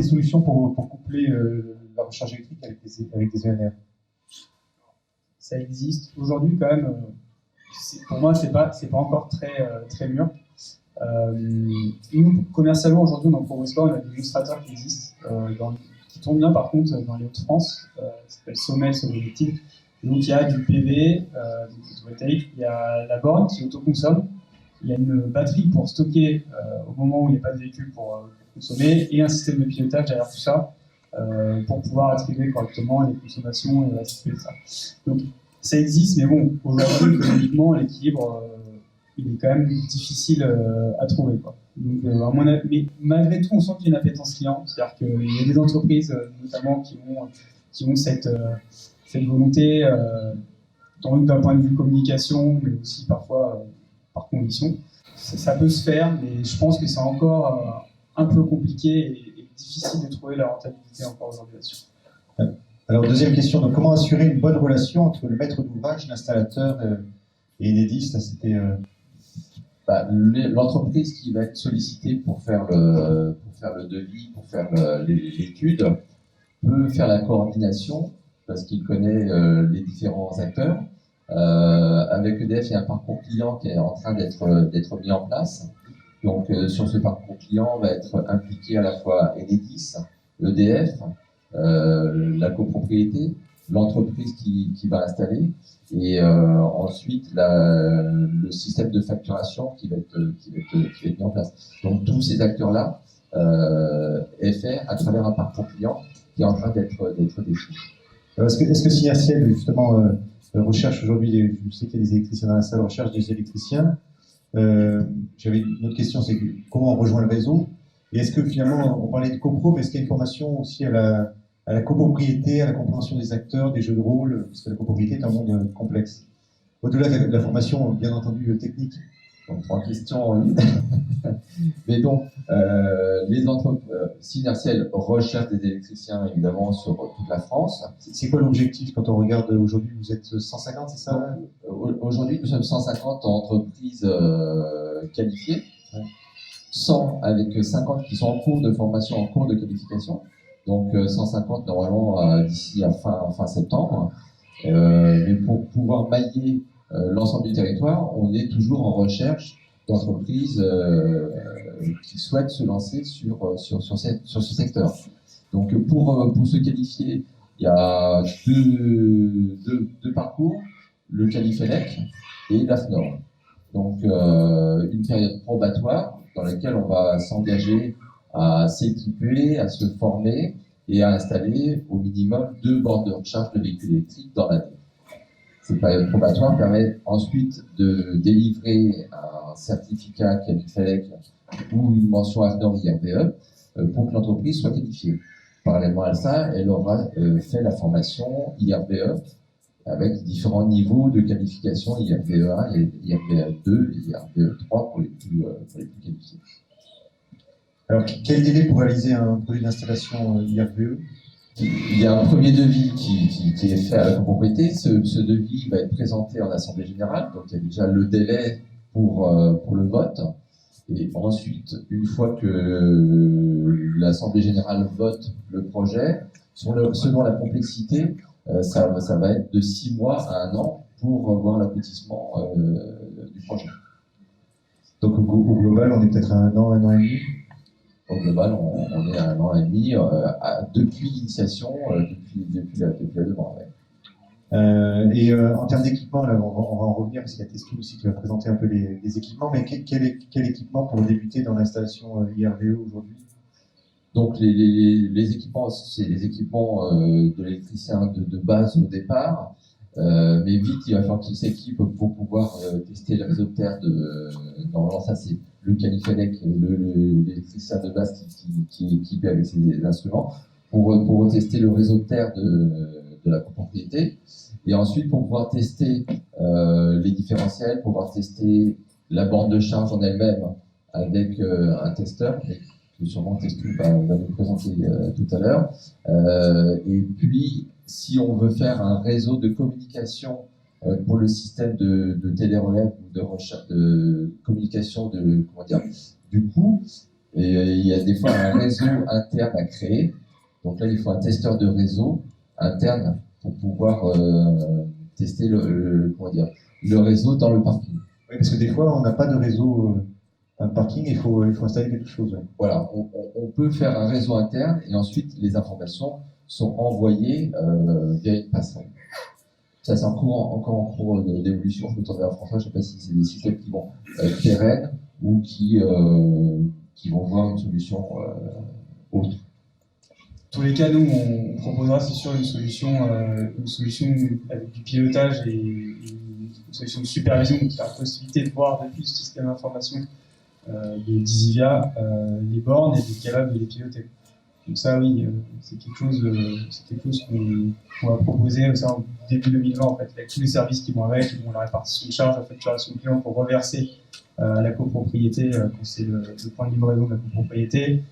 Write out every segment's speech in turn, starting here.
solutions pour coupler la recharge électrique avec des ENR? Ça existe. Aujourd'hui, quand même, pour moi, c'est pas encore très mûr. Nous, commercialement, aujourd'hui, dans ProRespa, on a des illustrateurs qui existent, qui tournent bien, par contre, dans les Hauts-de-France. Ça s'appelle Sommel, Sommel-Active. Donc, il y a du PV, du photovoltaïque, il y a la borne qui autoconsomme, il y a une batterie pour stocker au moment où il n'y a pas de véhicule pour consommer, et un système de pilotage derrière tout ça pour pouvoir attribuer correctement les consommations et la sécurité de ça. Donc, ça existe, mais bon, aujourd'hui, économiquement, l'équilibre, il est quand même difficile à trouver, quoi. Donc, à mon avis, mais malgré tout, on sent qu'il y a une appétence client, c'est-à-dire qu'il y a des entreprises, notamment, qui ont cette volonté, d'un point de vue communication, mais aussi parfois par conviction. Ça peut se faire, mais je pense que c'est encore un peu compliqué et difficile de trouver la rentabilité encore aujourd'hui là-dessus. Alors, deuxième question, donc, comment assurer une bonne relation entre le maître d'ouvrage, l'installateur et Enedis? C'était l'entreprise qui va être sollicitée pour faire le devis, pour faire l'étude, peut faire la coordination parce qu'il connaît les différents acteurs. Avec EDF, il y a un parcours client qui est en train d'être mis en place. Donc, sur ce parcours client, va être impliqué à la fois Enedis, EDF, la copropriété, l'entreprise qui va installer, et ensuite le système de facturation qui va être mis en place. Donc, tous ces acteurs-là est fait à travers un parcours client qui est en train d'être défini. Est-ce que Synertiel, justement, recherche aujourd'hui, je sais qu'il y a des électriciens dans la salle, recherche des électriciens. J'avais une autre question, c'est comment on rejoint le réseau? Et est-ce que finalement, on parlait de copro, mais est-ce qu'il y a une formation aussi à la copropriété, à la compréhension des acteurs, des jeux de rôle, parce que la copropriété est un monde complexe. Au-delà de la formation, bien entendu, technique. Donc, 3 questions. Mais donc, les entreprises, Synertiel recherche des électriciens, évidemment, sur toute la France. C'est quoi l'objectif quand on regarde aujourd'hui? Vous êtes 150, c'est ça? Aujourd'hui, nous sommes 150 entreprises qualifiées, 100 avec 50 qui sont en cours de formation, en cours de qualification. Donc 150 normalement d'ici à fin septembre. Mais pour pouvoir mailler l'ensemble du territoire, on est toujours en recherche d'entreprises qui souhaitent se lancer sur ce secteur. Donc pour se qualifier, il y a deux parcours, le Qualifenec et l'AFNOR. Donc une période probatoire dans laquelle on va s'engager à s'équiper, à se former et à installer au minimum 2 bornes de recharge de véhicules électriques dans l'année. Cette période probatoire permet ensuite de délivrer un certificat Qualifenec ou une mention AFNOR IRBE pour que l'entreprise soit qualifiée. Parallèlement à ça, elle aura fait la formation IRBE avec différents niveaux de qualification IRBE1, IRBE2 et IRBE3 pour les plus qualifiés. Alors, quel délai pour réaliser un projet d'installation IRBE? Il y a un premier devis qui est fait à la copropriété. Ce devis va être présenté en assemblée générale, donc il y a déjà le délai pour le vote. Et ensuite, une fois que l'assemblée générale vote le projet, selon la complexité, ça va être de 6 mois à 1 an pour voir l'aboutissement du projet. Donc au global, on est peut-être à 1 an, 1 an et demi? Au global, on est à 1 an et demi depuis l'initiation, depuis la demande. Ouais. Et en termes d'équipement, là, on va en revenir parce qu'il y a Testou aussi qui va présenter un peu les équipements, mais quel équipement pour débuter dans l'installation IRBE aujourd'hui? Donc les équipements, c'est les équipements de l'électricien de base au départ, mais vite il va falloir qu'il s'équipe pour pouvoir tester le réseau de terre normalement ça c'est le Qualifenec, l'électricien de base qui est équipé avec ces instruments pour tester le réseau de terre de la copropriété, et ensuite pour pouvoir tester les différentiels, pour pouvoir tester la borne de charge en elle-même avec un testeur que sûrement Testou va nous présenter tout à l'heure. Et puis, si on veut faire un réseau de communication pour le système de télérelève ou de recherche de communication du coup, Et il y a des fois un réseau interne à créer. Donc là, il faut un testeur de réseau interne pour pouvoir tester comment dire, le réseau dans le parking. Oui, parce que des fois, on n'a pas de réseau dans le parking, il faut installer quelque chose. Ouais. Voilà, on peut faire un réseau interne et ensuite les informations sont envoyées via une passerelle. Ça, c'est encore en cours d'évolution. Je me tourne vers François, je ne sais pas si c'est des systèmes qui vont être pérennes ou qui vont voir une solution autre. Dans tous les cas, nous, on proposera, c'est sûr, une solution avec du pilotage et une solution de supervision qui a la possibilité de voir depuis le système d'information de Dizivia les bornes et d'être capable de les piloter. Donc ça, oui, c'est quelque chose qu'on va proposer au début 2020, en fait, avec tous les services qui vont avec, la répartition de charges, la facturation client pour reverser à la copropriété quand c'est le point de livraison de la copropriété.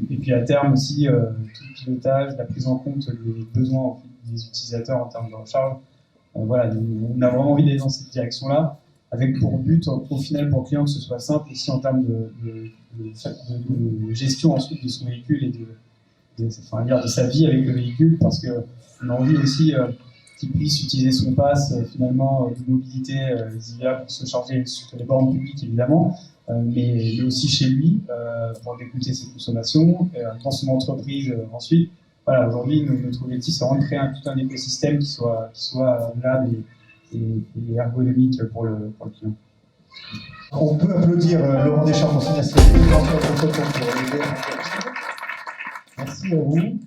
Et puis à terme aussi, tout le pilotage, la prise en compte des besoins en fait, des utilisateurs en termes de recharge. Voilà, on a vraiment envie d'aller dans cette direction-là, avec pour but, au final, pour le client, que ce soit simple aussi en termes de gestion ensuite de son véhicule et de sa vie avec le véhicule, parce qu'on a envie aussi qu'il puisse utiliser son pass finalement de mobilité Zivia pour se charger sur les bornes publiques évidemment, mais aussi chez lui pour décompter ses consommations, dans son entreprise ensuite. Voilà, aujourd'hui, notre objectif, c'est vraiment de créer tout un écosystème qui soit agréable et ergonomique pour le client. On peut applaudir Laurent Deschamps pour signer cette Merci à vous.